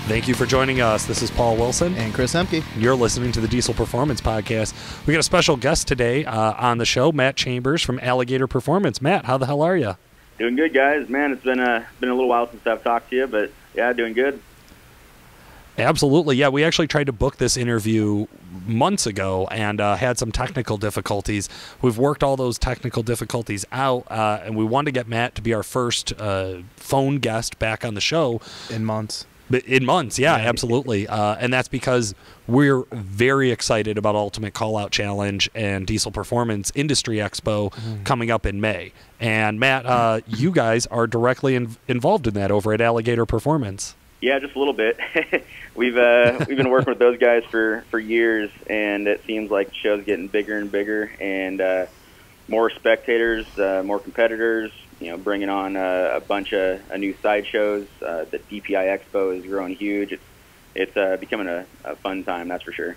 Thank you for joining us. This is Paul Wilson. And Chris Emke. You're listening to the Diesel Performance Podcast. We got a special guest today on the show, Matt Chambers from Alligator Performance. Matt, how the hell are you? Doing good, guys. Man, it's been a little while since I've talked to you, but yeah, doing good. Absolutely. Yeah, we actually tried to book this interview months ago and had some technical difficulties. We've worked all those technical difficulties out, and we wanted to get Matt to be our first phone guest back on the show. In months. In months, yeah, absolutely. And that's because we're very excited about Ultimate Callout Challenge and Diesel Performance Industry Expo coming up in May. And Matt, you guys are directly involved in that over at Alligator Performance. Yeah, just a little bit. We've been working with those guys for years, and it seems like the show's getting bigger and bigger, and more spectators, more competitors. You know, bringing on a bunch of new side shows. The DPI Expo is growing huge. It's becoming a fun time, that's for sure.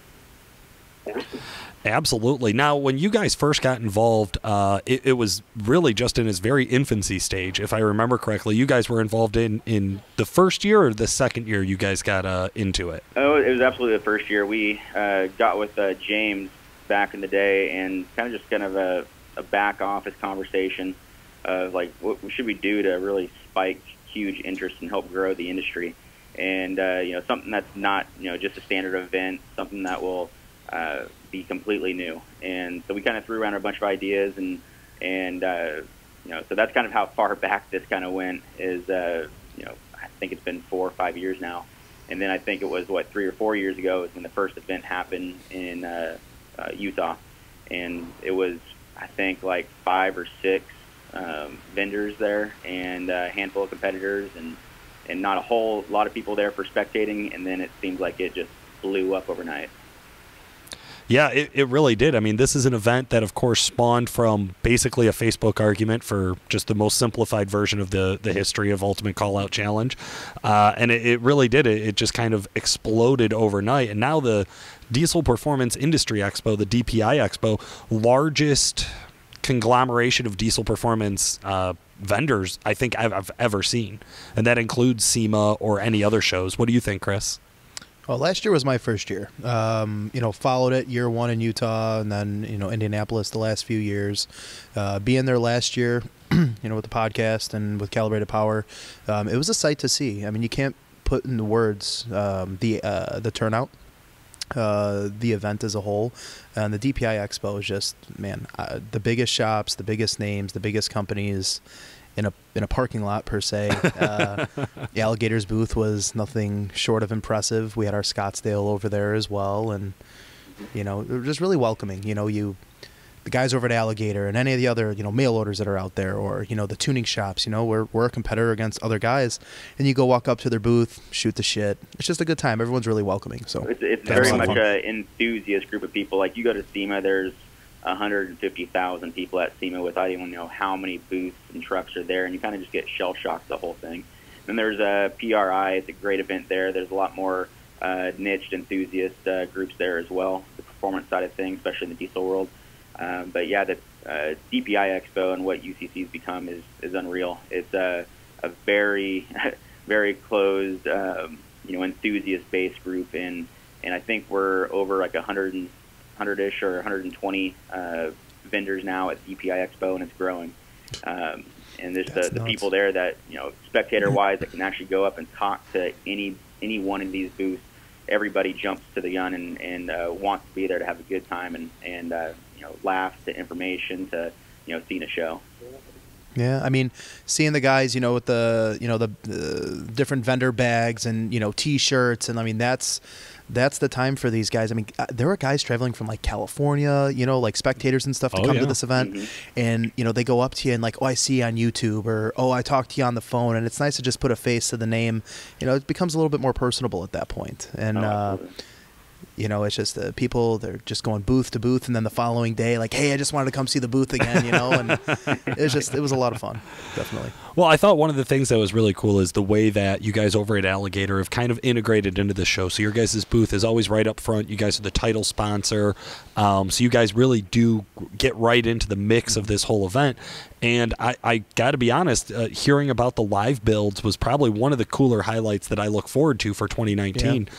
Absolutely. Now, when you guys first got involved, it was really just in its very infancy stage, if I remember correctly. You guys were involved in the first year or the second year you guys got into it? Oh, it was absolutely the first year. We got with James back in the day and kind of a back office conversation of like, what should we do to really spike huge interest and help grow the industry? And, something that's not, just a standard event, something that will be completely new. And so we kind of threw around a bunch of ideas and so that's kind of how far back this kind of went is, I think it's been 4 or 5 years now. And then I think it was, 3 or 4 years ago is when the first event happened in Utah. And it was, I think, like 5 or 6 vendors there and a handful of competitors and not a whole lot of people there for spectating. And then it seems like it just blew up overnight. Yeah, it really did. I mean, this is an event that, of course, spawned from basically a Facebook argument for just the most simplified version of the history of Ultimate Callout Challenge. And it really did. It just kind of exploded overnight. And now the Diesel Performance Industry Expo, the DPI Expo, largest conglomeration of diesel performance vendors I think I've ever seen. And that includes SEMA or any other shows. What do you think, Chris? Well, last year was my first year. Followed it year 1 in Utah and then, Indianapolis the last few years. Being there last year, with the podcast and with Calibrated Power, it was a sight to see. I mean, you can't put into words the turnout, the event as a whole. And the DPI Expo is just, the biggest shops, the biggest names, the biggest companies in a parking lot per se. The Alligator's booth was nothing short of impressive. We had our Scottsdale over there as well, and they were just really welcoming. The guys over at Alligator and any of the other mail orders that are out there, or the tuning shops. We're a competitor against other guys, and you go walk up to their booth, shoot the shit. It's just a good time. Everyone's really welcoming. So it's very much an enthusiast group of people. Like you go to SEMA, there's 150,000 people at SEMA with I don't even know how many booths and trucks are there, and you kind of just get shell-shocked the whole thing. Then there's a PRI. It's a great event there. There's a lot more niched enthusiast groups there as well, the performance side of things, especially in the diesel world. But yeah, the DPI Expo and what UCC has become is unreal. It's a very, very closed, enthusiast-based group, and I think we're over like 100-ish or 120 vendors now at DPI Expo, and it's growing. And there's the people there that, spectator-wise, that can actually go up and talk to any one of these booths. Everybody jumps to the gun and wants to be there to have a good time and laugh, to information, to seeing a show. Yeah, I mean, seeing the guys, with the different vendor bags and T-shirts, and I mean that's the time for these guys. I mean, there were guys traveling from like California, like spectators and stuff to come to this event, and they go up to you and like, oh, I see you on YouTube, or oh, I talked to you on the phone, and it's nice to just put a face to the name. It becomes a little bit more personable at that point, and you know, it's just people, they're just going booth to booth, and then the following day, like, hey, I just wanted to come see the booth again, you know, and it was a lot of fun, definitely. Well, I thought one of the things that was really cool is the way that you guys over at Alligator have kind of integrated into the show. So your guys' booth is always right up front. You guys are the title sponsor. So you guys really do get right into the mix of this whole event. And I got to be honest, hearing about the live builds was probably one of the cooler highlights that I look forward to for 2019. Yeah.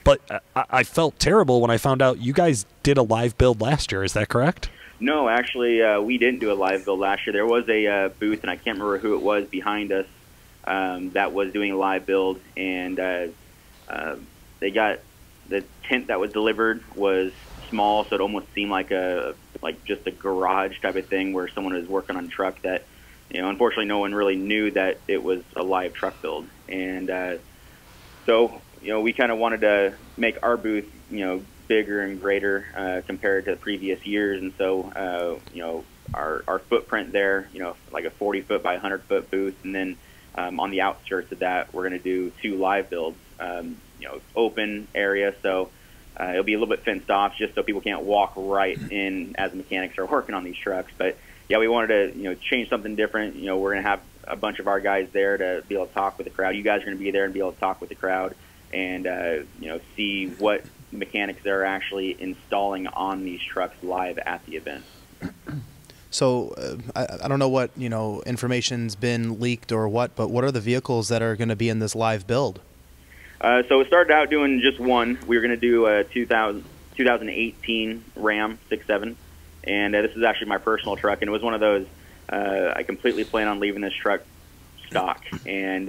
But I felt terrible when I found out you guys did a live build last year. Is that correct? No, actually, we didn't do a live build last year. There was a booth, and I can't remember who it was behind us that was doing a live build, and they got the tent that was delivered was small, so it almost seemed like just a garage type of thing where someone was working on a truck that, you know, unfortunately no one really knew that it was a live truck build, and so, you know, we kind of wanted to make our booth, you know, bigger and greater compared to previous years, and so you know, our footprint there, you know, like a 40-foot by 100-foot booth, and then on the outskirts of that, we're going to do 2 live builds, you know, open area, so it'll be a little bit fenced off, just so people can't walk right in as the mechanics are working on these trucks. But yeah, we wanted to, you know, change something different. You know, we're going to have a bunch of our guys there to be able to talk with the crowd. You guys are going to be there and be able to talk with the crowd, and you know, see what mechanics they're actually installing on these trucks live at the event. So I don't know what, you know, information's been leaked or what, but what are the vehicles that are going to be in this live build? So we started out doing just one. We were going to do a 2018 Ram 6.7, and this is actually my personal truck, and it was one of those, I completely plan on leaving this truck stock, and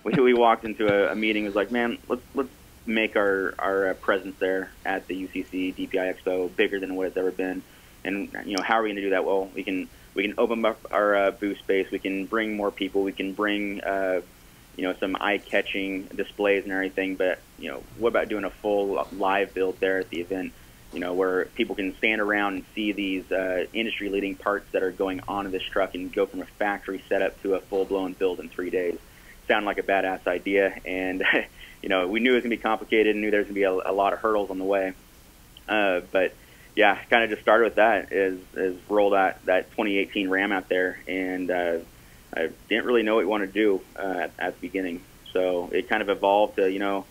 we walked into a meeting. It was like, man, let's make our presence there at the UCC DPI Expo bigger than what it's ever been. And, you know, how are we going to do that? Well, we can open up our booth space. We can bring more people. We can bring you know, some eye-catching displays and everything. But, you know, what about doing a full live build there at the event? You know, where people can stand around and see these industry-leading parts that are going on in this truck and go from a factory setup to a full-blown build in 3 days. Sounded like a badass idea, and you know, we knew it was gonna be complicated and knew there was gonna be a lot of hurdles on the way. But yeah, kind of just started with that. Is rolled out that 2018 Ram out there, and I didn't really know what we wanted to do at the beginning. So it kind of evolved to, you know,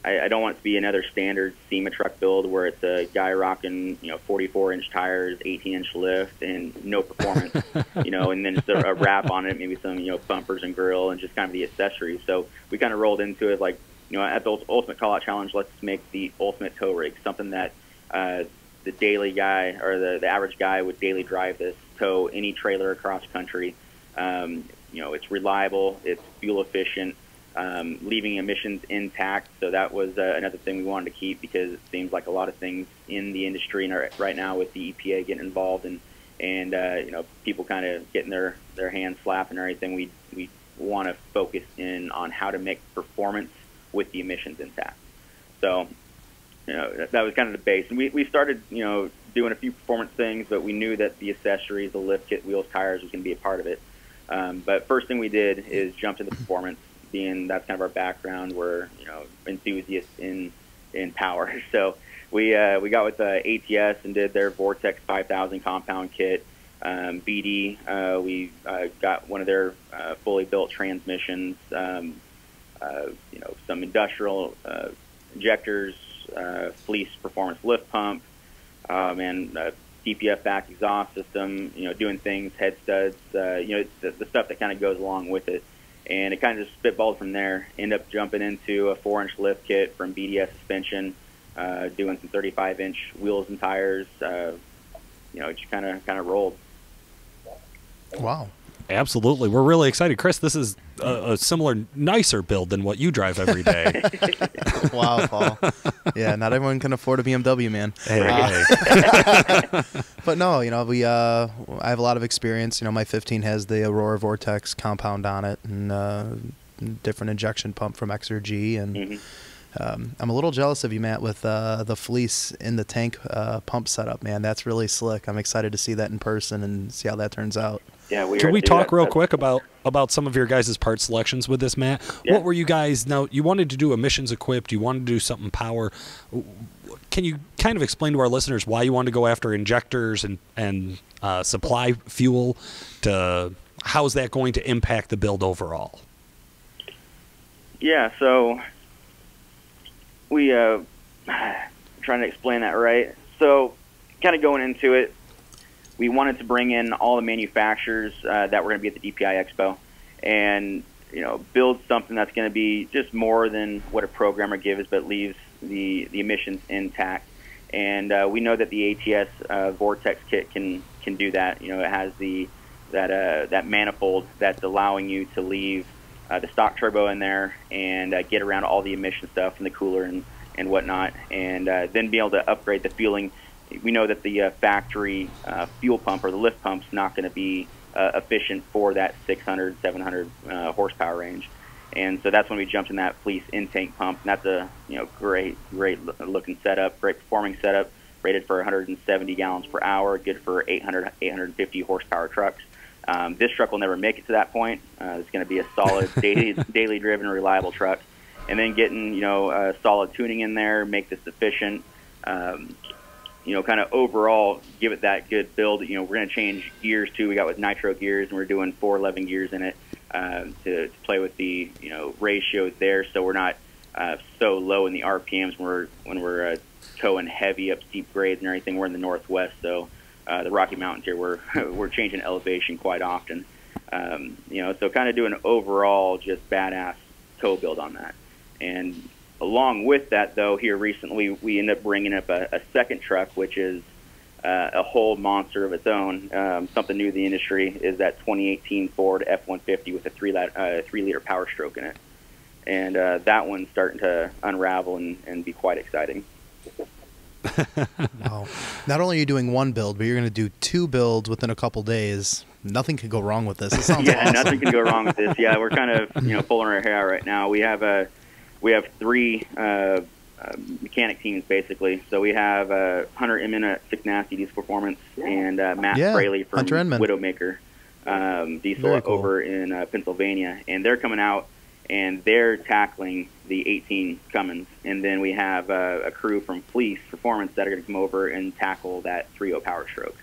I don't want it to be another standard SEMA truck build where it's a guy rocking, you know, 44-inch tires, 18-inch lift, and no performance, you know, and then just a wrap on it, maybe some, you know, bumpers and grill, and just kind of the accessories. So we kind of rolled into it like, you know, at the Ultimate Callout Challenge, let's make the ultimate tow rig, something that the daily guy or the average guy would daily drive this, tow any trailer across country. You know, it's reliable, it's fuel efficient, leaving emissions intact. So that was another thing we wanted to keep, because it seems like a lot of things in the industry right now with the EPA getting involved and you know, people kind of getting their hands slapped and everything. We want to focus in on how to make performance with the emissions intact. So, you know, that was kind of the base. And we started, you know, doing a few performance things, but we knew that the accessories, the lift kit, wheels, tires was going to be a part of it. But first thing we did is jump into performance, being that's kind of our background. We're, you know, enthusiasts in power. So we got with ATS and did their Vortex 5000 compound kit. BD, we got one of their fully built transmissions. You know, some industrial injectors, fleece performance lift pump, and DPF back exhaust system, you know, doing things, head studs, you know, the stuff that kind of goes along with it. And it kind of just spitballed from there. End up jumping into a 4-inch lift kit from BDS suspension, doing some 35-inch wheels and tires. You know, it just kind of rolled. Wow. Absolutely. We're really excited. Chris, this is a similar, nicer build than what you drive every day. Wow, Paul. Yeah, not everyone can afford a BMW, man. Hey. But no, you know, I have a lot of experience. You know, my 15 has the Aurora Vortex compound on it, and different injection pump from Exergy, and I'm a little jealous of you, Matt, with the fleece in the tank pump setup, man. That's really slick. I'm excited to see that in person and see how that turns out. Yeah, Can we talk real quick about some of your guys' part selections with this, Matt? Yeah. What were you guys, now you wanted to do emissions equipped, you wanted to do something power. Can you kind of explain to our listeners why you wanted to go after injectors and supply fuel? How is that going to impact the build overall? Yeah, so we trying to explain that right. So kind of going into it, we wanted to bring in all the manufacturers that were going to be at the DPI Expo, and build something that's going to be just more than what a programmer gives, but leaves the emissions intact. And we know that the ATS Vortex kit can do that. It has that manifold that's allowing you to leave the stock turbo in there and get around all the emission stuff from the cooler and whatnot, and then be able to upgrade the fueling. We know that the factory fuel pump or the lift pump's not going to be efficient for that 600, 700 horsepower range. And so that's when we jumped in that fleece in-tank pump. And that's a great looking setup, great performing setup, rated for 170 gallons per hour, good for 850 horsepower trucks. This truck will never make it to that point. It's going to be a solid daily driven, reliable truck. And then getting solid tuning in there, make this efficient. Kind of overall give it that good build. We're going to change gears too. We got with nitro gears, and we're doing 411 gears in it to play with the ratios there, so we're not so low in the RPMs when we're towing heavy up steep grades and everything. We're in the Northwest, so the Rocky Mountains here, we're changing elevation quite often. So kind of doing an overall just badass tow build on that. And along with that, though, here recently we ended up bringing up a second truck, which is a whole monster of its own. Something new to the industry is that 2018 Ford F-150 with a 3-liter Power Stroke in it. And that one's starting to unravel and be quite exciting. Wow. Not only are you doing one build, but you're going to do 2 builds within a couple days. Nothing could go wrong with this. It sounds awesome. Nothing can go wrong with this. Yeah, we're kind of pulling our hair out right now. We have 3 mechanic teams, basically. So we have Hunter Inman at Six Nasty Diesel Performance and Matt Fraley from Widowmaker Diesel cool. over in Pennsylvania. And they're coming out, and they're tackling the 18 Cummins. And then we have a crew from Fleece Performance that are going to come over and tackle that 3.0 Power Stroke.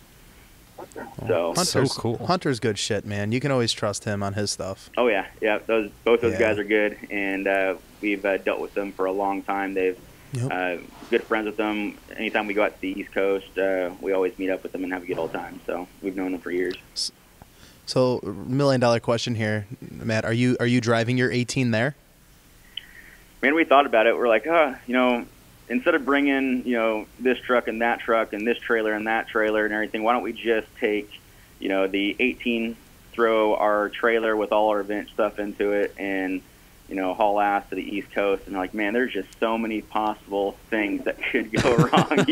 So Hunter's so cool. Hunter's good shit, man. You can always trust him on his stuff. Oh yeah. Both those guys are good, and we've dealt with them for a long time. They've good friends with them. Anytime we go out to the East Coast, we always meet up with them and have a good old time. So we've known them for years. So $1 million question here, Matt. Are you driving your 18 there? Man, we thought about it. We're like, instead of bringing, this truck and this trailer and that trailer and everything, why don't we just take, the 18, throw our trailer with all our event stuff into it, and, haul ass to the East Coast? And like, man, there's just so many possible things that could go wrong,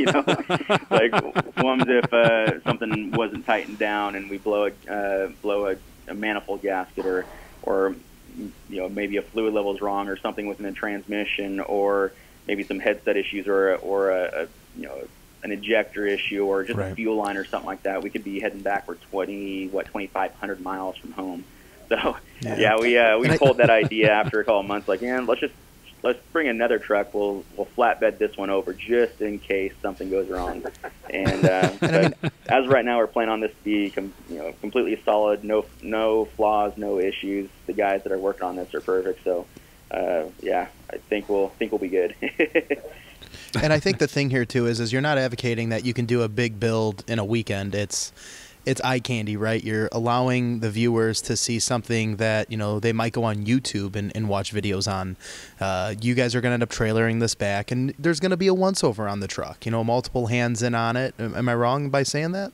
Like, one's if something wasn't tightened down and we blow a manifold gasket, or maybe a fluid level's wrong, or something within the transmission, or maybe some headset issues, or an ejector issue, or just a fuel line or something like that. We could be heading back for 2,500 miles from home. So we pulled that idea after a couple of months. Like, let's bring another truck. We'll flatbed this one over just in case something goes wrong. And as of right now, we're planning on this to be completely solid, no flaws, no issues. The guys that are working on this are perfect. So I think we'll be good. And I think the thing here too is you're not advocating that you can do a big build in a weekend. It's eye candy, right? You're allowing the viewers to see something that they might go on YouTube and watch videos on. You guys are going to end up trailering this back, and there's going to be a once-over on the truck. Multiple hands in on it. Am I wrong by saying that?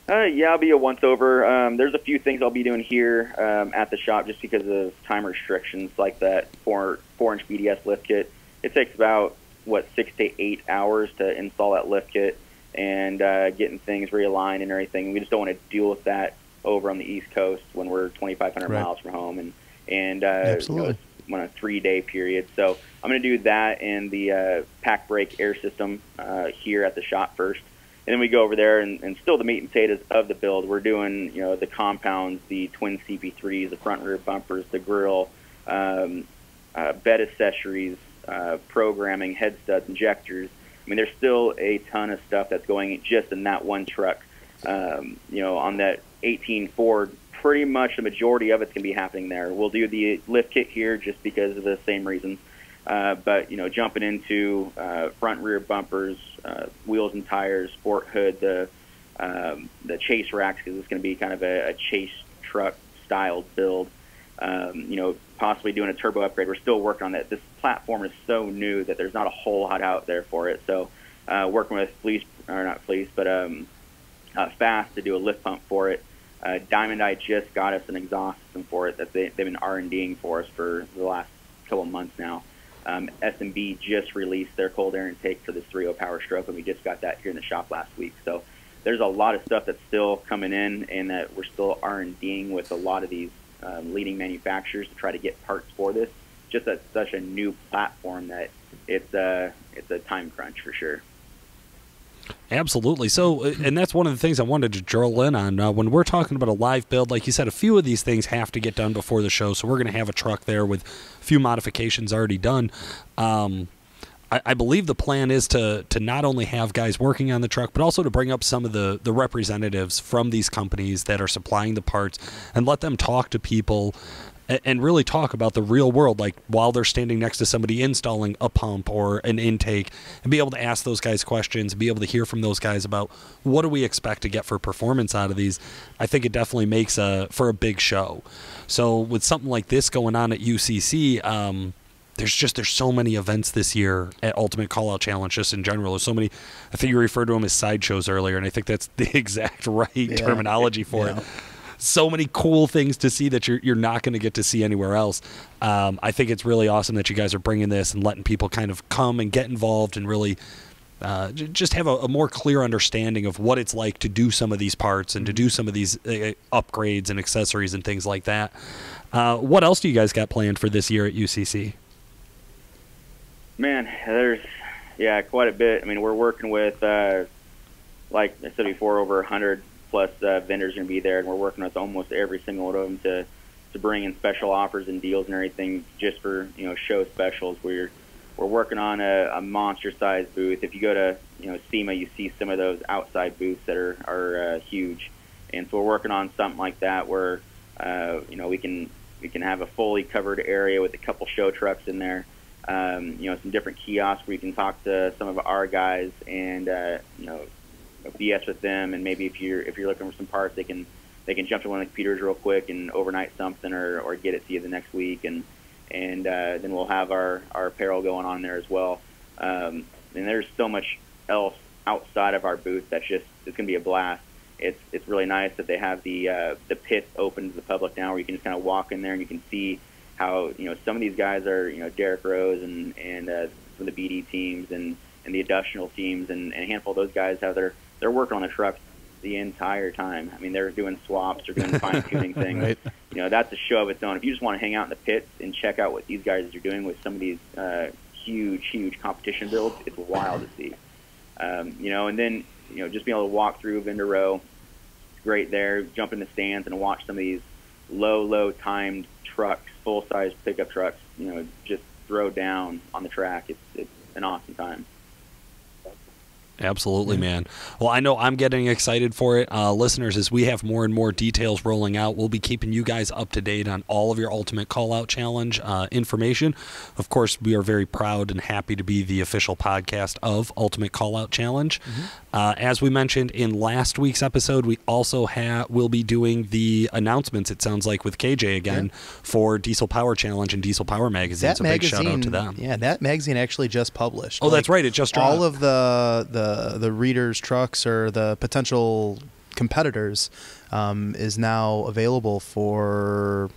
I'll be a once-over. There's a few things I'll be doing here at the shop just because of time restrictions, like that 4-inch BDS lift kit. It takes about 6 to 8 hours to install that lift kit and getting things realigned and everything. We just don't want to deal with that over on the East Coast when we're 2,500 miles from home. and Absolutely. it's on a 3-day period. So I'm going to do that and the pack brake air system here at the shop first. And then we go over there and still the meat and potatoes of the build. We're doing, the compounds, the twin CP3s, the front rear bumpers, the grill, bed accessories, programming, head studs, injectors. I mean, there's still a ton of stuff that's going just in that one truck. On that 18 Ford, pretty much the majority of it's going to be happening there. We'll do the lift kit here just because of the same reasons. But jumping into front rear bumpers, wheels and tires, sport hood, the chase racks, because it's going to be kind of a chase truck styled build. Possibly doing a turbo upgrade. We're still working on that. This platform is so new that there's not a whole lot out there for it. So working with Fast to do a lift pump for it. Diamond Eye just got us an exhaust system for it that they've been R&D'ing for us for the last couple of months now. S&B just released their cold air intake for this 3.0 Power Stroke, and we just got that here in the shop last week. So there's a lot of stuff that's still coming in, and that we're still R&D'ing with a lot of these leading manufacturers to try to get parts for this. Just at such a new platform that it's a time crunch for sure. Absolutely. So, and that's one of the things I wanted to drill in on. When we're talking about a live build, like you said, a few of these things have to get done before the show. So we're going to have a truck there with a few modifications already done. I believe the plan is to not only have guys working on the truck, but also to bring up some of the representatives from these companies that are supplying the parts and let them talk to people and really talk about the real world, like while they're standing next to somebody installing a pump or an intake, and be able to ask those guys questions, be able to hear from those guys about what do we expect to get for performance out of these. I think it definitely makes for a big show. So with something like this going on at UCC, there's so many events this year at Ultimate Callout Challenge, just in general. There's so many. I think you referred to them as sideshows earlier, and I think that's the exact right terminology for it. So many cool things to see that you're not going to get to see anywhere else. I think it's really awesome that you guys are bringing this and letting people kind of come and get involved and really just have a more clear understanding of what it's like to do some of these parts and to do some of these upgrades and accessories and things like that. What else do you guys got planned for this year at UCC? Man, there's quite a bit. I mean, we're working with like I said before, over 100 plus vendors going to be there, and we're working with almost every single one of them to bring in special offers and deals and everything just for show specials. We're working on a monster size booth. If you go to SEMA, you see some of those outside booths that are huge, and so we're working on something like that where we can have a fully covered area with a couple show trucks in there. Some different kiosks where you can talk to some of our guys and BS with them, and maybe if you're looking for some parts, they can jump to one of the computers real quick and overnight something or get it to you the next week, and then we'll have our apparel going on there as well. And there's so much else outside of our booth it's going to be a blast. It's really nice that they have the pits open to the public now, where you can just kind of walk in there and you can see how some of these guys are Derek Rose and some of the BD teams and the industrial teams and a handful of those guys they're working on the trucks the entire time. I mean, they're doing swaps, they're doing fine-tuning things. Right. That's a show of its own. If you just want to hang out in the pits and check out what these guys are doing with some of these huge competition builds, it's wild to see. And then just being able to walk through vendor row, great there. Jump in the stands and watch some of these low timed trucks, full-size pickup trucks, just throw down on the track. It's an awesome time. Absolutely, man. Well, I know I'm getting excited for it. Listeners, as we have more and more details rolling out, we'll be keeping you guys up to date on all of your Ultimate Callout Challenge information. Of course, we are very proud and happy to be the official podcast of Ultimate Callout Challenge. As we mentioned in last week's episode, we also will be doing the announcements, it sounds like, with KJ again for Diesel Power Challenge and Diesel Power Magazine. So big shout out to them. Yeah, that magazine actually just published. Oh, that's right. It just dropped. All of the readers' trucks or the potential competitors is now available for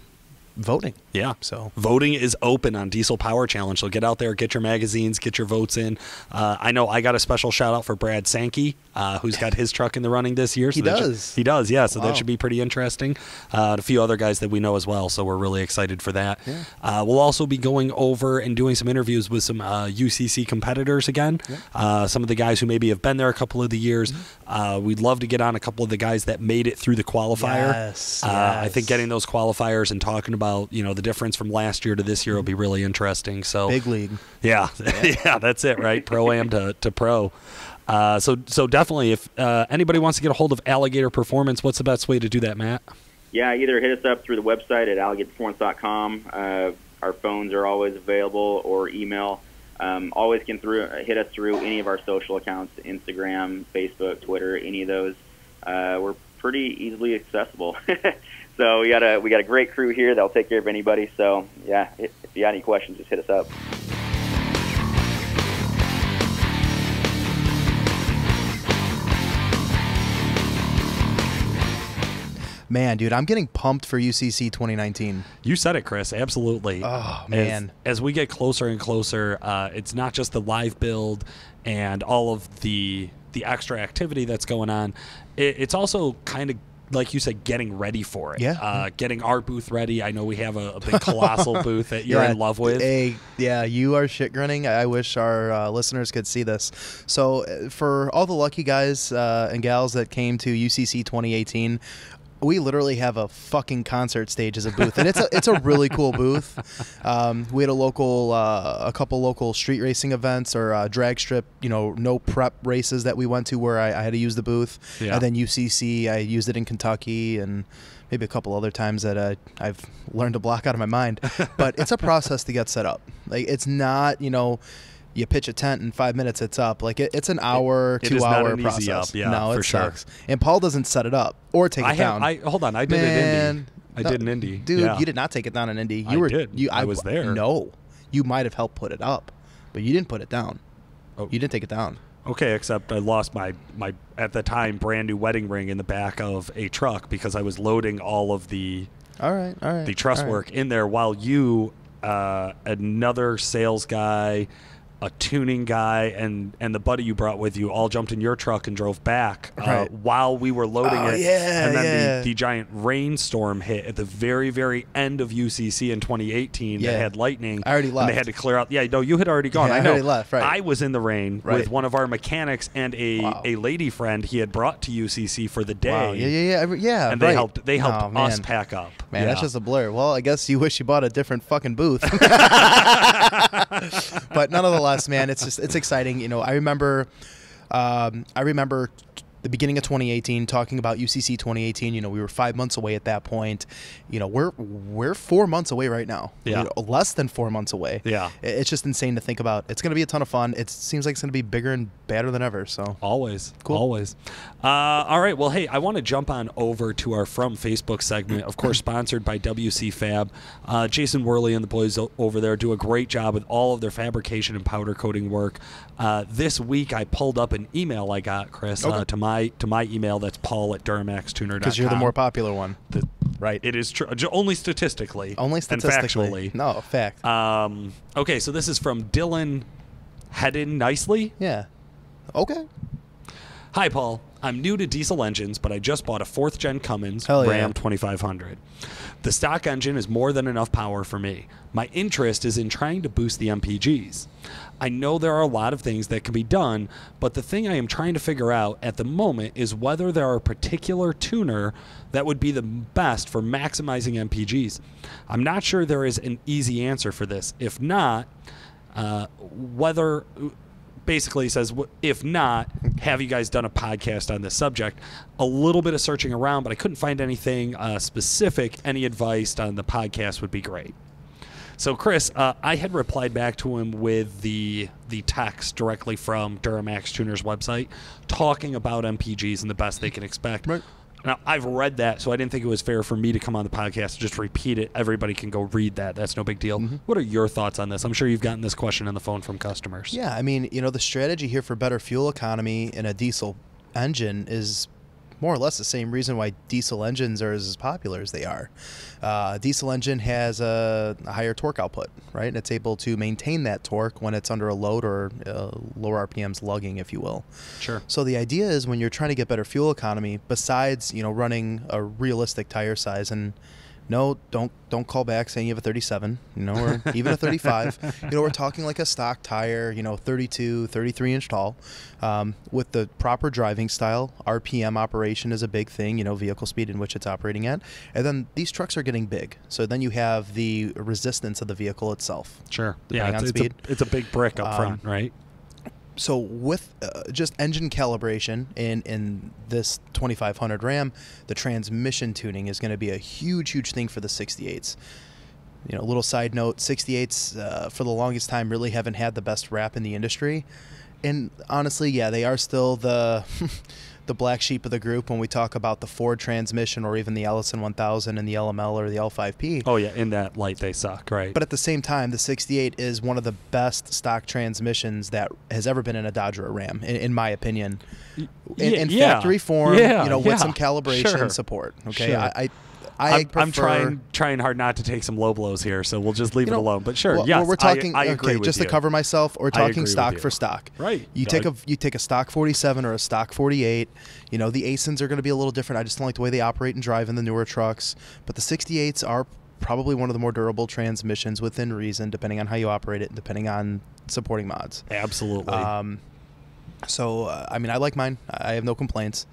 voting. Yeah. So voting is open on Diesel Power Challenge. So get out there, get your magazines, get your votes in. I know I got a special shout out for Brad Sankey, who's got his truck in the running this year. So he does. He does, yeah. So wow. that should be pretty interesting. And a few other guys that we know as well. So we're really excited for that. Yeah. We'll also be going over and doing some interviews with some UCC competitors again. Yeah. Some of the guys who maybe have been there a couple of the years. Mm-hmm. We'd love to get on a couple of the guys that made it through the qualifier. Yes. I think getting those qualifiers and talking about the difference from last year to this year will be really interesting. So big league. Yeah, yeah, that's it, right? Pro-am to pro. So definitely, if anybody wants to get a hold of Alligator Performance, what's the best way to do that, Matt? Yeah, either hit us up through the website at alligatorperformance.com. Our phones are always available, or email. Always can hit us through any of our social accounts: Instagram, Facebook, Twitter, any of those. We're pretty easily accessible. So we got a great crew here that'll take care of anybody. So yeah, if you got any questions, just hit us up. Man, dude, I'm getting pumped for UCC 2019. You said it, Chris. Absolutely. Oh, man. As we get closer and closer, it's not just the live build and all of the extra activity that's going on. It's also kind of, like you said, getting ready for it. Yeah. Getting our booth ready. I know we have a big colossal booth that you're in love with. Yeah, you are shit grinning. I wish our listeners could see this. So for all the lucky guys and gals that came to UCC 2018, we literally have a fucking concert stage as a booth, and it's a really cool booth. We had a couple local street racing events or drag strip, no prep races that we went to where I had to use the booth. Yeah. And then UCC, I used it in Kentucky, and maybe a couple other times that I've learned to block out of my mind. But it's a process to get set up. Like, it's not, you pitch a tent in 5 minutes, it's up. Like it's an hour, 2 hour process. Easy up. Yeah, no, for it sure. sucks. And Paul doesn't set it up or take it down. Hold on, I did an Indy. I did an Indy, dude. Yeah. You did not take it down in Indy. I did. I was there. No, you might have helped put it up, but you didn't put it down. Oh. You didn't take it down. Okay, except I lost my at the time brand new wedding ring in the back of a truck because I was loading all of the the truss work in there while you, another sales guy, a tuning guy, and the buddy you brought with you all jumped in your truck and drove back while we were loading it. Yeah, and then the giant rainstorm hit at the very, very end of UCC in 2018 that had lightning. I already left. And they had to clear out. Yeah, no, you had already gone. Yeah, I know. I already left, right. I was in the rain with one of our mechanics and a lady friend he had brought to UCC for the day. Wow. Yeah. And they helped us pack up. Man, that's just a blur. Well, I guess you wish you bought a different fucking booth. But nonetheless, man, it's exciting. I remember the beginning of 2018 talking about UCC 2018. We were 5 months away at that point. We're 4 months away right now. Yeah. Less than 4 months away. Yeah. It's just insane to think about. It's going to be a ton of fun. It seems like it's going to be bigger and badder than ever. So always cool. Always. All right. Well, hey, I want to jump on over to our From Facebook segment, of course, sponsored by WC Fab. Jason Worley and the boys over there do a great job with all of their fabrication and powder coating work. This week, I pulled up an email I got, Chris, to my email. That's Paul@DuramaxTuner.com. Because you're the more popular one. Right. It is true. Only statistically. Only statistically. And factually. No, fact. Okay, so this is from Dylan Headed Nicely. Yeah. Okay. Hi, Paul. I'm new to diesel engines, but I just bought a 4th gen Cummins Hell Ram yeah. 2500. The stock engine is more than enough power for me. My interest is in trying to boost the MPGs. I know there are a lot of things that can be done, but the thing I am trying to figure out at the moment is whether there are a particular tuner that would be the best for maximizing MPGs. I'm not sure there is an easy answer for this. If not, basically says, if not, have you guys done a podcast on this subject? A little bit of searching around, but I couldn't find anything specific. Any advice on the podcast would be great. So, Chris, I had replied back to him with the text directly from Duramax Tuner's website talking about MPGs and the best they can expect. Right. Now, I've read that, so I didn't think it was fair for me to come on the podcast and just repeat it. Everybody can go read that. That's no big deal. Mm-hmm. What are your thoughts on this? I'm sure you've gotten this question on the phone from customers. Yeah, I mean, the strategy here for better fuel economy in a diesel engine is more or less the same reason why diesel engines are as popular as they are. Diesel engine has a higher torque output, right? And it's able to maintain that torque when it's under a load or lower RPMs lugging, if you will. Sure. So the idea is when you're trying to get better fuel economy, besides running a realistic tire size, and no, don't call back saying you have a 37, or even a 35. We're talking like a stock tire, 32, 33 inch tall. With the proper driving style, RPM operation is a big thing, vehicle speed in which it's operating at. And then these trucks are getting big. So then you have the resistance of the vehicle itself. Sure. Depending on speed. It's a big brick up front, right? So with just engine calibration in this 2500 Ram, the transmission tuning is going to be a huge thing for the 68s. Little side note, 68s for the longest time really haven't had the best rap in the industry. And honestly, yeah, they are still the the black sheep of the group when we talk about the Ford transmission or even the Allison 1000 and the LML or the L5P. Oh, yeah, in that light they suck, right? But at the same time, the 68 is one of the best stock transmissions that has ever been in a Dodge or a Ram, in my opinion. In factory form, with some calibration support. Okay, sure. I'm trying hard not to take some low blows here, so we'll just leave it alone. But sure, yes, we're talking. I agree with just you. to cover myself, we're talking stock for stock. Right. You take a stock 47 or a stock 48. The ASINs are going to be a little different. I just don't like the way they operate and drive in the newer trucks. But the 68s are probably one of the more durable transmissions within reason, depending on how you operate it and depending on supporting mods. Absolutely. I like mine. I have no complaints.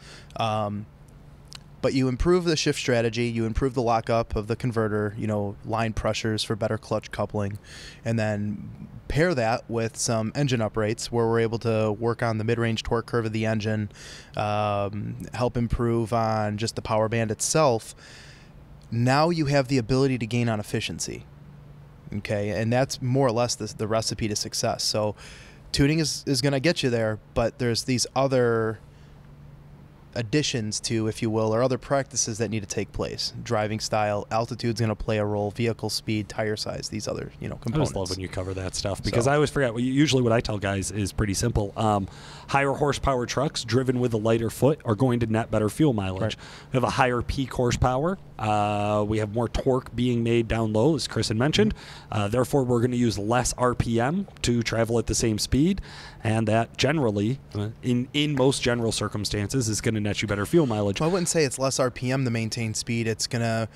But you improve the shift strategy, you improve the lockup of the converter, line pressures for better clutch coupling, and then pair that with some engine uprates where we're able to work on the mid-range torque curve of the engine, help improve on just the power band itself. Now you have the ability to gain on efficiency. Okay, and that's more or less the recipe to success. So tuning is going to get you there, but there's these other additions to, if you will, or other practices that need to take place. Driving style, altitude's going to play a role, vehicle speed, tire size, these other, components. I always love when you cover that stuff because I always forget. Usually what I tell guys is pretty simple. Higher horsepower trucks driven with a lighter foot are going to net better fuel mileage. Right. We have a higher peak horsepower. We have more torque being made down low, as Chris had mentioned. Therefore, we're going to use less RPM to travel at the same speed. And that generally, in most general circumstances, is going to net you better fuel mileage. Well, I wouldn't say it's less RPM to maintain speed. It's going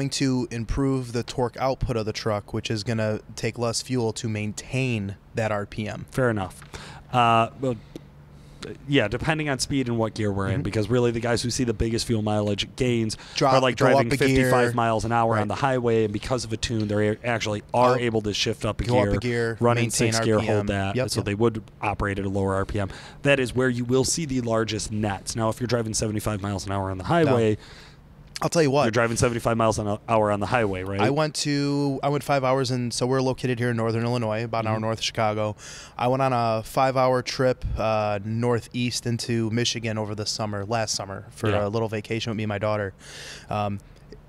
to improve the torque output of the truck, which is going to take less fuel to maintain that RPM. Fair enough. Well, yeah, depending on speed and what gear we're in, because really the guys who see the biggest fuel mileage gains are like driving 55 miles an hour on the highway, and because of a tune, they actually are able to shift up a gear, run in 6 gear, hold that, so they would operate at a lower RPM. That is where you will see the largest nets. Now, if you're driving 75 miles an hour on the highway, I'll tell you what. You're driving 75 miles an hour on the highway, right? I went 5 hours, and so we're located here in northern Illinois, about an hour north of Chicago. I went on a 5-hour trip northeast into Michigan over the summer, last summer, for a little vacation with me and my daughter.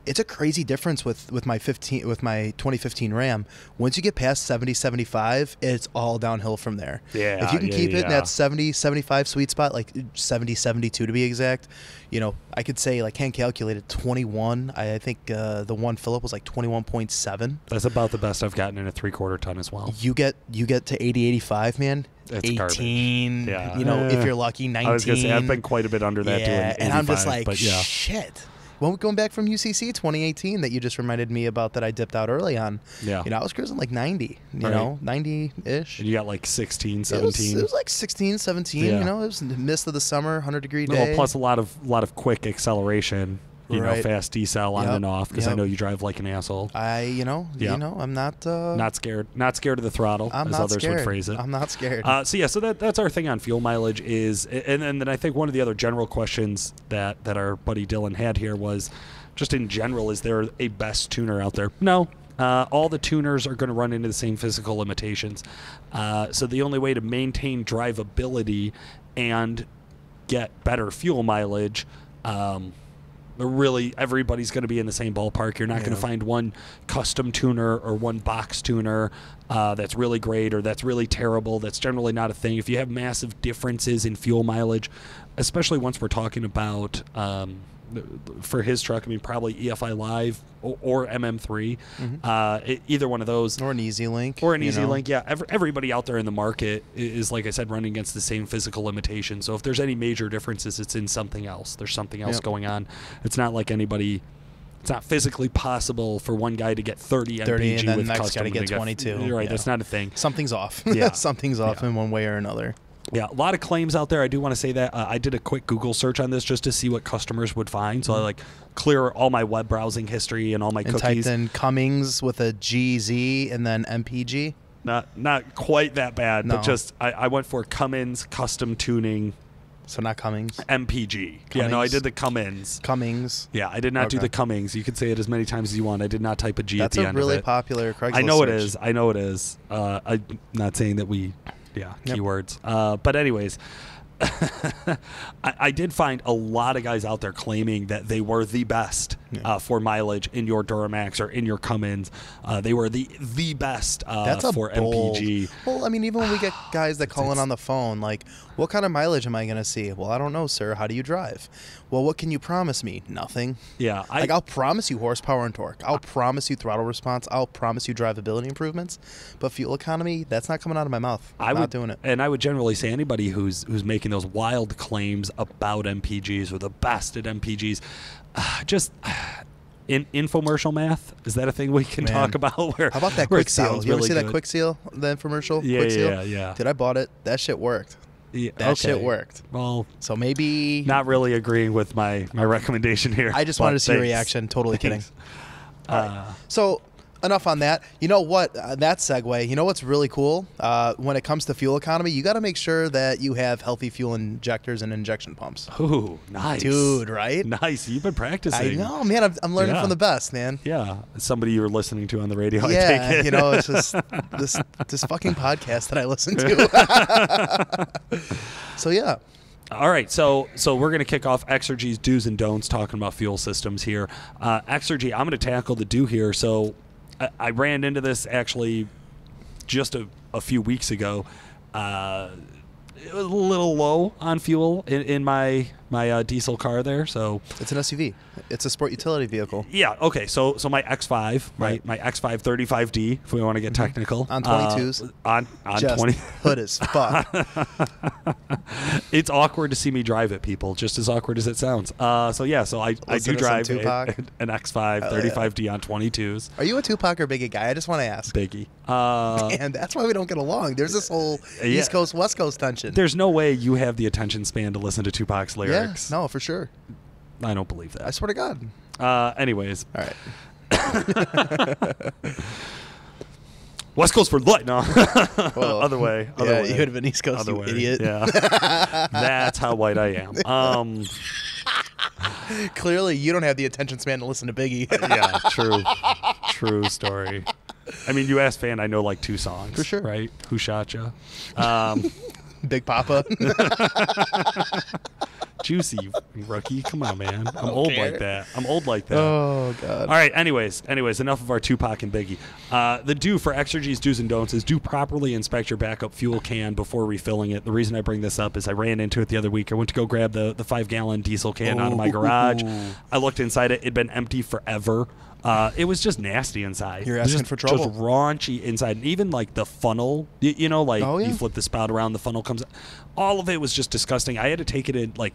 It's a crazy difference with my 2015 Ram. Once you get past 70, 75, it's all downhill from there. Yeah, if you can keep it in that 70, 75 sweet spot, like 70, 72 to be exact, I could say, like, hand calculated 21. I think the one Phillip was like 21.7. That's about the best I've gotten in a 3/4 ton as well. You get to 80, 85, man. It's 18, garbage. If you're lucky, 19. I was going to say, I've been quite a bit under that doing 85. And I'm just like, shit. Well, going back from UCC 2018 that you just reminded me about that I dipped out early on. Yeah. I was cruising like 90, 90-ish. And you got like 16, 17. It was like 16, 17, it was in the midst of the summer, 100-degree day. Well, plus a lot of quick acceleration. Fast decel on and off, because I know you drive like an asshole. I'm not scared. Not scared of the throttle, as others would phrase it. I'm not scared. So that's our thing on fuel mileage is, and then I think one of the other general questions that our buddy Dylan had here was, just in general, is there a best tuner out there? No. All the tuners are going to run into the same physical limitations. So the only way to maintain drivability and get better fuel mileage, really everybody's going to be in the same ballpark. You're not going to find one custom tuner or one box tuner that's really great or that's really terrible. That's generally not a thing. If you have massive differences in fuel mileage, especially once we're talking about for his truck, I mean, probably EFI Live or MM3, either one of those. Or an Easy Link. Or an Easy Link, yeah. Everybody out there in the market is, like I said, running against the same physical limitations. So if there's any major differences, it's in something else. There's something else going on. It's not like anybody... It's not physically possible for one guy to get 30 MPG and then with the next custom. guy to get 22. You're right, that's not a thing. Something's off. Yeah. Something's off in one way or another. Yeah, a lot of claims out there. I do want to say that. I did a quick Google search on this just to see what customers would find. So I like clear all my web browsing history and all my cookies. And typed in Cummings with a GZ and then MPG. Not quite that bad, No. but just I went for Cummins custom tuning. So not Cummings. MPG. Yeah, no, I did the Cummins. Cummings. Yeah, I did not do the Cummings. You can say it as many times as you want. I did not type a G at the end of it. That's a really popular Craigslist I know it search. is. I know it is. I'm not saying that we... Yeah, keywords. But anyways, I did find a lot of guys out there claiming that they were the best for mileage in your Duramax or in your Cummins. They were the best That's for bold. MPG. Well, I mean, even when we get guys that call in on the phone, like, what kind of mileage am I going to see? Well, I don't know, sir. How do you drive? Well, what can you promise me? Nothing. Yeah. I'll promise you horsepower and torque. I'll promise you throttle response. I'll promise you drivability improvements. But fuel economy, that's not coming out of my mouth. I'm not doing it. And I would generally say anybody who's making those wild claims about MPGs or the best at MPGs, just in infomercial math, is that a thing we can talk about? Where, how about that where quick it seal? sounds You ever really see that good? quick seal, the infomercial? Yeah, quick seal? yeah. Dude, I bought it. That shit worked. Yeah, That shit worked. Well, so maybe not really agreeing with my recommendation here. I just wanted to see your reaction. Totally kidding. All right. So enough on that. You know what? That segue. You know what's really cool? When it comes to fuel economy, you got to make sure that you have healthy fuel injectors and injection pumps. Ooh, nice, dude. Right? Nice. You've been practicing. I know, man. I'm learning from the best, man. Yeah, somebody you were listening to on the radio. Yeah, I take it. you know, it's just this fucking podcast that I listen to. So yeah. All right, so we're going to kick off Exergy's do's and don'ts talking about fuel systems here. Exergy, I'm going to tackle the do here. So I ran into this actually just a few weeks ago. It was a little low on fuel in my diesel car there. So it's an SUV. It's a sport utility vehicle. Yeah. Okay. So my X5, right? My X5 35D, if we want to get technical, on 22s, on just 20. hood as fuck. It's awkward to see me drive it, people. Just as awkward as it sounds. So I do drive an X5 35D on 22s. Are you a Tupac or Biggie guy? I just want to ask. Biggie. Man, that's why we don't get along. There's this whole East Coast West Coast tension. There's no way you have the attention span to listen to Tupac's lyrics. Yeah, no, for sure. I don't believe that. I swear to God. Anyways. All right. West Coast for light. No. Well, other way. You would have been East Coast, you idiot. Yeah. That's how white I am. Clearly, you don't have the attention span to listen to Biggie. Yeah, true story. I mean, you asked fan, I know like 2 songs. For sure. Right? Who Shot Ya? Big Papa. Juicy, you rookie. Come on, man. I'm old like that. Oh, God. All right, anyways, enough of our Tupac and Biggie. The do for Exergy's do's and don'ts is do properly inspect your backup fuel can before refilling it. The reason I bring this up is I ran into it the other week. I went to go grab the 5-gallon diesel can out of my garage. I looked inside it. It'd been empty forever. It was just nasty inside. You're asking for trouble. Just raunchy inside. And even like the funnel, you flip the spout around, the funnel comes out. All of it was just disgusting. I had to take it in, like,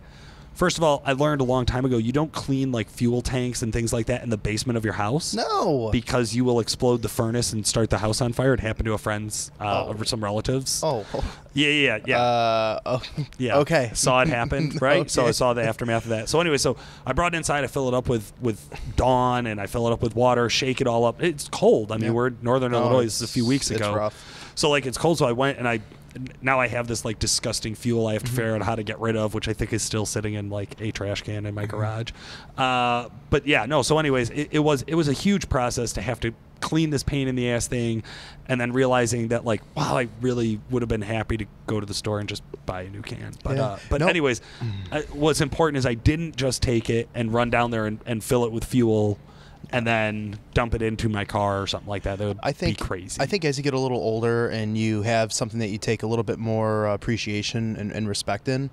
first of all, I learned a long time ago, you don't clean like fuel tanks and things like that in the basement of your house. No. Because you will explode the furnace and start the house on fire. It happened to a friend's, or some relatives. Oh. Yeah. Yeah. Okay. Saw it happen, right? Okay. So I saw the aftermath of that. So anyway, so I brought it inside. I fill it up with Dawn, and I fill it up with water, shake it all up. It's cold. I mean, we're in Northern Illinois. This is a few weeks ago. It's rough. So like it's cold. So I went and now I have this like disgusting fuel I have to figure out how to get rid of, which I think is still sitting in like a trash can in my garage. But yeah, no. So anyways, it was a huge process to have to clean this pain in the ass thing, and then realizing that like, wow, I really would have been happy to go to the store and just buy a new can. But anyways, what's important is I didn't just take it and run down there and fill it with fuel and then dump it into my car or something like that. That would be crazy. I think as you get a little older and you have something that you take a little bit more appreciation and respect in,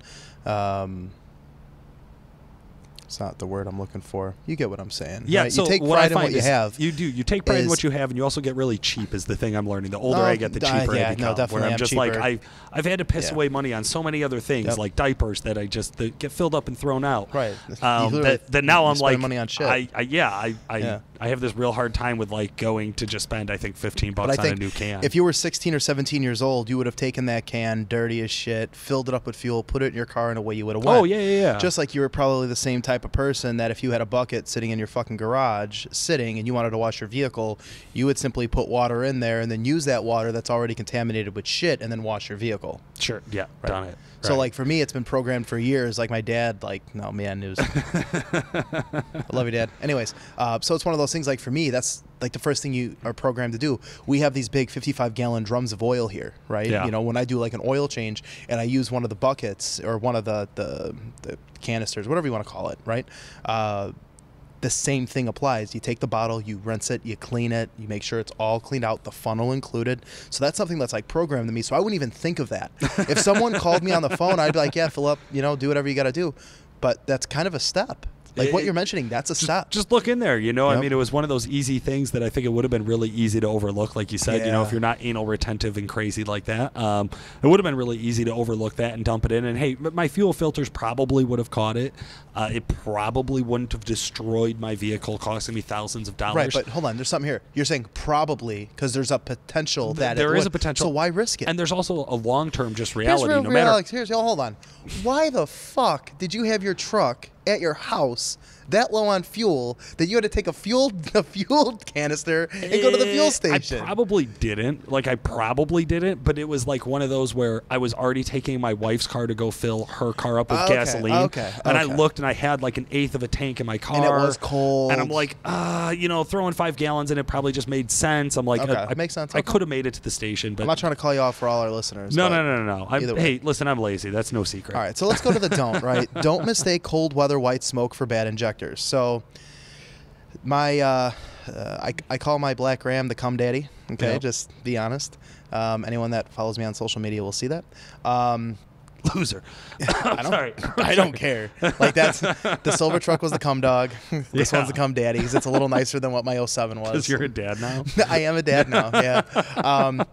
it's not the word I'm looking for. You get what I'm saying. Yeah, right? so you take what pride I in find what you is have. You do. You take pride in what you have, and you also get really cheap is the thing I'm learning. The older I get, the cheaper I become. Definitely. Where I'm just cheaper. like, I've had to piss away money on so many other things, like diapers, that I just get filled up and thrown out. Right. That now I'm like, money on shit. I have this real hard time with like going to just spend, I think, $15 on a new can. If you were 16 or 17 years old, you would have taken that can, dirty as shit, filled it up with fuel, put it in your car, and away you would have went. Oh, yeah. Just like you were probably the same type of person that if you had a bucket sitting in your fucking garage, and you wanted to wash your vehicle, you would simply put water in there and then use that water that's already contaminated with shit and then wash your vehicle. Sure. Yeah. Right. Done it. So, like, for me, it's been programmed for years. Like, my dad, like, no, man, it was... I love you, Dad. Anyways, so it's one of those things, like, for me, that's, like, the first thing you are programmed to do. We have these big 55-gallon drums of oil here, right? Yeah. You know, when I do, like, an oil change and I use one of the buckets or one of the canisters, whatever you want to call it, right? The same thing applies. You take the bottle, you rinse it, you clean it, you make sure it's all cleaned out, the funnel included. So that's something that's like programmed to me. So I wouldn't even think of that. If someone called me on the phone, I'd be like, yeah, fill up, do whatever you got to do. But that's kind of a step. Like what you're mentioning, that's a step. Just look in there, Yep. I mean, it was one of those easy things that I think it would have been really easy to overlook, like you said, if you're not anal retentive and crazy like that. It would have been really easy to overlook that and dump it in. And, hey, my fuel filters probably would have caught it. It probably wouldn't have destroyed my vehicle, costing me thousands of dollars. Right, but hold on. There's something here. You're saying probably because there's a potential that there is a potential. So why risk it? And there's also a long-term just reality. Here's hold on. Why the fuck did you have your truck at your house that low on fuel that you had to take a fuel canister and go to the fuel station? I probably didn't. But it was like one of those where I was already taking my wife's car to go fill her car up with gasoline. And I looked and I had like an eighth of a tank in my car. And it was cold. And I'm like, throwing 5 gallons in it probably just made sense. I'm like, it makes sense. I could have made it to the station, but I'm not trying to call you off for all our listeners. No. Hey, listen, I'm lazy. That's no secret. All right, so let's go to the don't, right? Don't mistake cold weather white smoke for bad injectors. So my I call my black Ram the cum daddy. Okay, just be honest. Anyone that follows me on social media will see that. Loser. I don't care. Like that's the silver truck was the cum dog. This one's the cum daddies. It's a little nicer than what my 07 was. Because you're a dad now. I am a dad now. Yeah.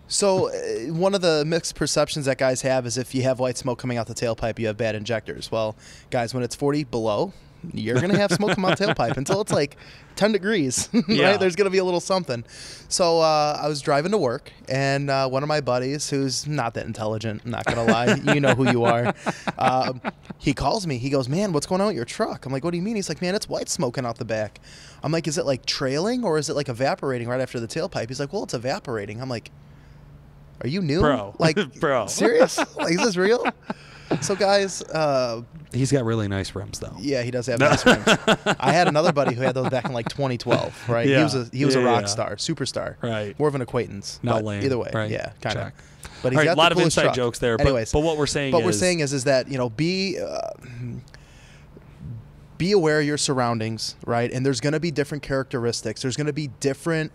So one of the mixed perceptions that guys have is if you have white smoke coming out the tailpipe, you have bad injectors. Well, guys, when it's 40 below, you're going to have smoke come out the tailpipe until it's like 10 degrees, right? There's going to be a little something. So I was driving to work, and one of my buddies, who's not that intelligent, I'm not going to lie, you know who you are, he calls me. He goes, man, what's going on with your truck? I'm like, what do you mean? He's like, man, it's white smoking out the back. I'm like, is it like trailing or is it like evaporating right after the tailpipe? He's like, well, it's evaporating. I'm like, are you new? Bro. Like, bro. Serious? Like, is this real? So, guys... he's got really nice rims, though. Yeah, he does have nice rims. I had another buddy who had those back in, like, 2012, right? Yeah. He was a rock star, superstar. Right. More of an acquaintance. Not but lame. Either way, right. yeah, kind of. But he's got a lot of inside jokes there. Anyways, but what we're saying is that, be aware of your surroundings, right? And there's going to be different characteristics. There's going to be different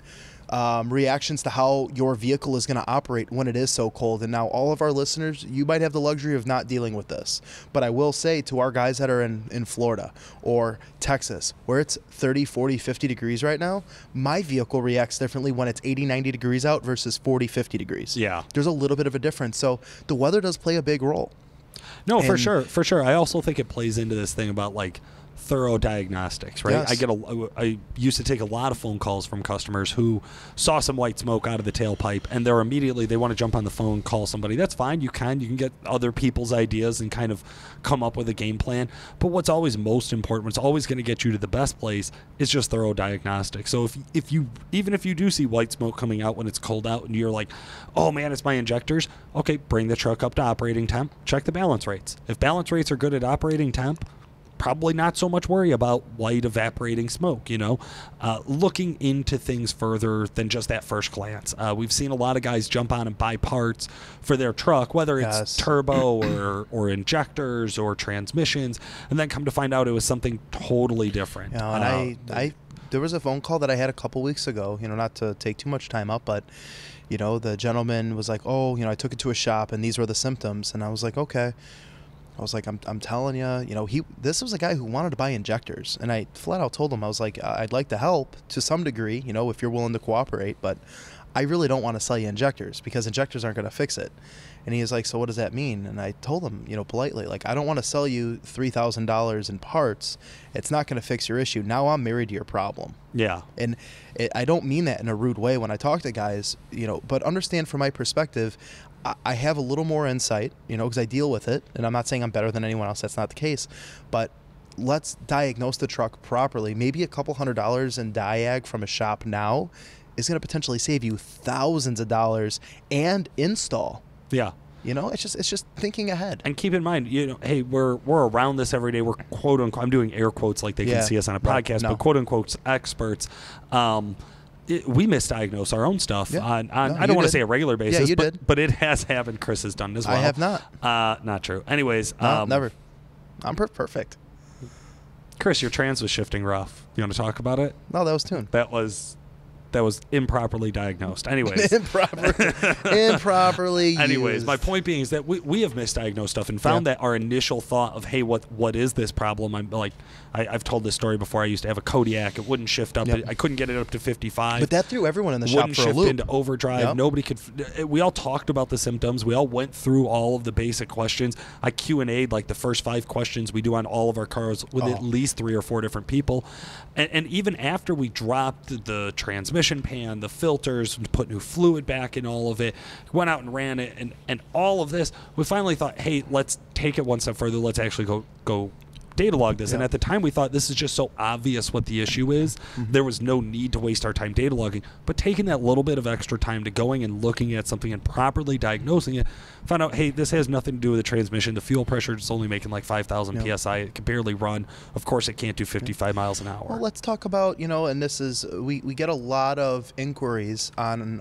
reactions to how your vehicle is going to operate when it is so cold. And now all of our listeners, you might have the luxury of not dealing with this. But I will say to our guys that are in Florida or Texas, where it's 30, 40, 50 degrees right now, my vehicle reacts differently when it's 80, 90 degrees out versus 40, 50 degrees. Yeah. There's a little bit of a difference. So the weather does play a big role. No, for sure. I also think it plays into this thing about like thorough diagnostics, right? Yes. I used to take a lot of phone calls from customers who saw some white smoke out of the tailpipe, and they want to jump on the phone, call somebody. That's fine. You can get other people's ideas and kind of come up with a game plan. But what's always most important, what's always going to get you to the best place, is just thorough diagnostics. So even if you do see white smoke coming out when it's cold out, and you're like, oh man, it's my injectors. Okay, bring the truck up to operating temp. Check the balance rates. If balance rates are good at operating temp, probably not so much worry about white evaporating smoke, looking into things further than just that first glance. We've seen a lot of guys jump on and buy parts for their truck, whether it's turbo or injectors or transmissions, and then come to find out it was something totally different. And there was a phone call that I had a couple weeks ago, not to take too much time up, but the gentleman was like, oh, I took it to a shop and these were the symptoms. And I was like, okay. I was like, I'm telling you, this was a guy who wanted to buy injectors. And I flat out told him, I was like, I'd like to help to some degree, if you're willing to cooperate, but I really don't want to sell you injectors because injectors aren't going to fix it. And he was like, so what does that mean? And I told him, politely, like, I don't want to sell you $3,000 in parts. It's not going to fix your issue. Now I'm married to your problem. Yeah. And I don't mean that in a rude way when I talk to guys, but understand from my perspective, I have a little more insight, because I deal with it. And I'm not saying I'm better than anyone else. That's not the case. But let's diagnose the truck properly. Maybe a couple $100 in diag from a shop now is going to potentially save you thousands of dollars and install. Yeah. It's just thinking ahead. And keep in mind, hey, we're around this every day. We're quote unquote, I'm doing air quotes like they can see us on a podcast, but quote unquote experts. We misdiagnose our own stuff on I don't want to say a regular basis, but it has happened. Chris has done as well. I have not. Not true. Anyways, never. I'm perfect. Chris, your trans was shifting rough. You want to talk about it? No, that was tuned. That was improperly diagnosed. Anyways. Improperly used. Anyways, my point being is that we have misdiagnosed stuff and found that our initial thought of, hey, what is this problem? I'm like, I've told this story before. I used to have a Kodiak. It wouldn't shift up. I couldn't get it up to 55. But that threw everyone in the shop for a loop. Wouldn't shift into overdrive. Nobody could. We all talked about the symptoms. We all went through all of the basic questions. I Q&A'd like the first 5 questions we do on all of our cars with at least 3 or 4 different people. And even after we dropped the transmission pan, the filters, put new fluid back in all of it, went out and ran it, and all of this, we finally thought, hey, let's take it one step further. Let's actually go data log this. And at the time we thought this is just so obvious what the issue is. There was no need to waste our time data logging, but taking that little bit of extra time to going and looking at something and properly diagnosing it, found out, hey, this has nothing to do with the transmission. The fuel pressure is only making like 5,000 psi. It can barely run. Of course it can't do 55 miles an hour. Well, let's talk about, and this is, we get a lot of inquiries on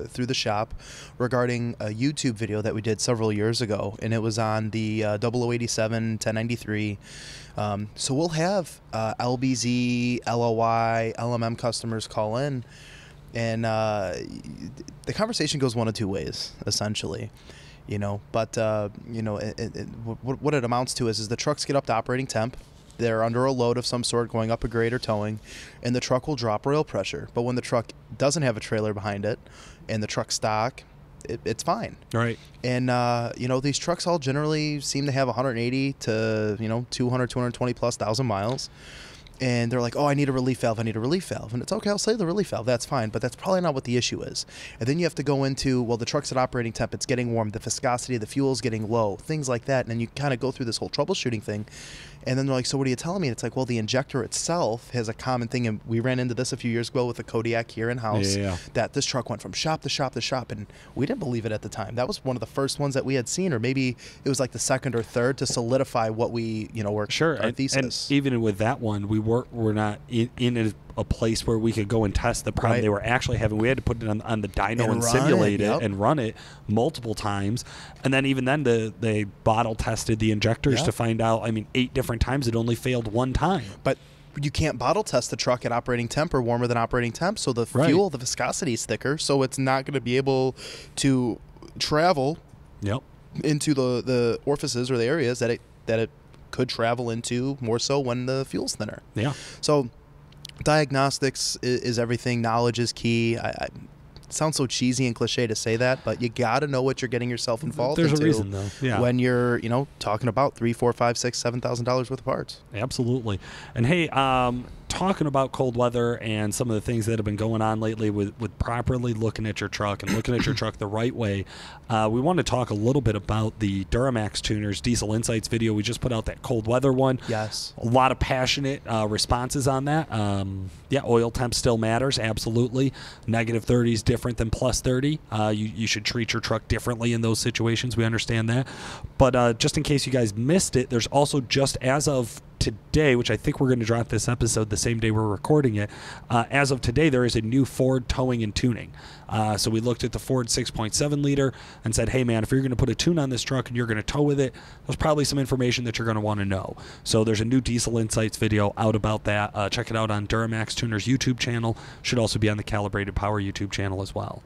through the shop regarding a YouTube video that we did several years ago, and it was on the 0087 1093. So we'll have LBZ, LOI, LMM customers call in, and the conversation goes one of two ways, essentially. But what it amounts to is the trucks get up to operating temp. They're under a load of some sort going up a grade or towing, and the truck will drop oil pressure. But when the truck doesn't have a trailer behind it and the truck's stock, it's fine. Right. And, these trucks all generally seem to have 180 to, 200, 220 plus thousand miles. And they're like, oh, I need a relief valve. And it's okay, I'll say the relief valve. That's fine. But that's probably not what the issue is. And then you have to go into, well, the truck's at operating temp. It's getting warm. The viscosity of the fuel is getting low. Things like that. And then you kind of go through this whole troubleshooting thing. And then they're like, so what are you telling me? And it's like, well, the injector itself has a common thing. And we ran into this a few years ago with a Kodiak here in-house. That this truck went from shop to shop to shop. And we didn't believe it at the time. That was one of the first ones that we had seen. Or maybe it was like the second or third to solidify what we, were our thesis. And even with that one, we're not in a place where we could go and test the problem they were actually having. We had to put it on the dyno and simulate it and run it multiple times. And then even then they bottle tested the injectors to find out, 8 different times it only failed 1 time. But you can't bottle test the truck at operating temp or warmer than operating temp, so the fuel, the viscosity is thicker, so it's not going to be able to travel into the orifices or the areas that it could travel into more so when the fuel's thinner. So diagnostics is everything. Knowledge is key. It sounds so cheesy and cliche to say that, but you got to know what you're getting yourself involved into. There's a reason, though. When you're, talking about $3,000, $4,000, $5,000, $6,000, $7,000 worth of parts. Absolutely. And hey, talking about cold weather and some of the things that have been going on lately with properly looking at your truck and looking at your truck the right way, we want to talk a little bit about the Duramax Tuners Diesel Insights video. We just put out that cold weather one. Yes. A lot of passionate responses on that. Oil temp still matters, absolutely. Negative 30 is different than plus 30. You should treat your truck differently in those situations. We understand that. But just in case you guys missed it, there's also just as of today, which I think we're going to drop this episode the same day we're recording it, as of today, there is a new Ford towing and tuning. So we looked at the Ford 6.7 liter and said, hey, man, if you're going to put a tune on this truck and you're going to tow with it, there's probably some information that you're going to want to know. So there's a new Diesel Insights video out about that. Check it out on Duramax Tuner's YouTube channel. Should also be on the Calibrated Power YouTube channel as well.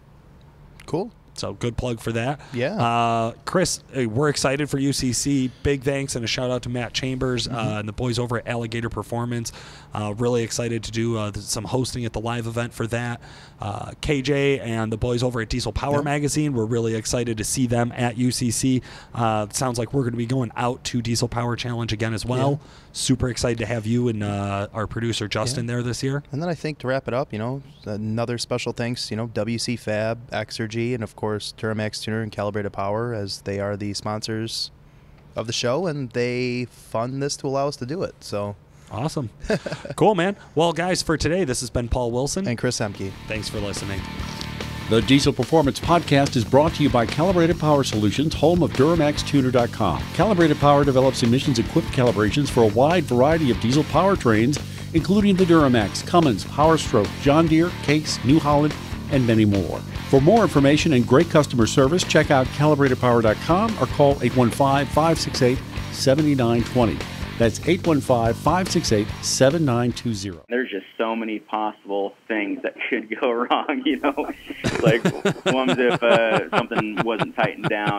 Cool. So good plug for that. Yeah. Chris, we're excited for UCC. Big thanks and a shout out to Matt Chambers and the boys over at Alligator Performance. Really excited to do some hosting at the live event for that. KJ and the boys over at Diesel Power Magazine, we're really excited to see them at UCC. Sounds like we're going to be going out to Diesel Power Challenge again as well. Yeah. Super excited to have you and our producer Justin there this year. And then I think to wrap it up, another special thanks, WC Fab, Exergy, and of course Duramax Tuner and Calibrated Power, as they are the sponsors of the show, and they fund this to allow us to do it. So awesome. Cool, man. Well, guys, for today, this has been Paul Wilson. And Chris Emke. Thanks for listening. The Diesel Performance Podcast is brought to you by Calibrated Power Solutions, home of DuramaxTuner.com. Calibrated Power develops emissions-equipped calibrations for a wide variety of diesel powertrains, including the Duramax, Cummins, Power Stroke, John Deere, Case, New Holland, and many more. For more information and great customer service, check out calibratedpower.com or call 815-568-7920. That's 815-568-7920. There's just so many possible things that could go wrong, like ones if something wasn't tightened down.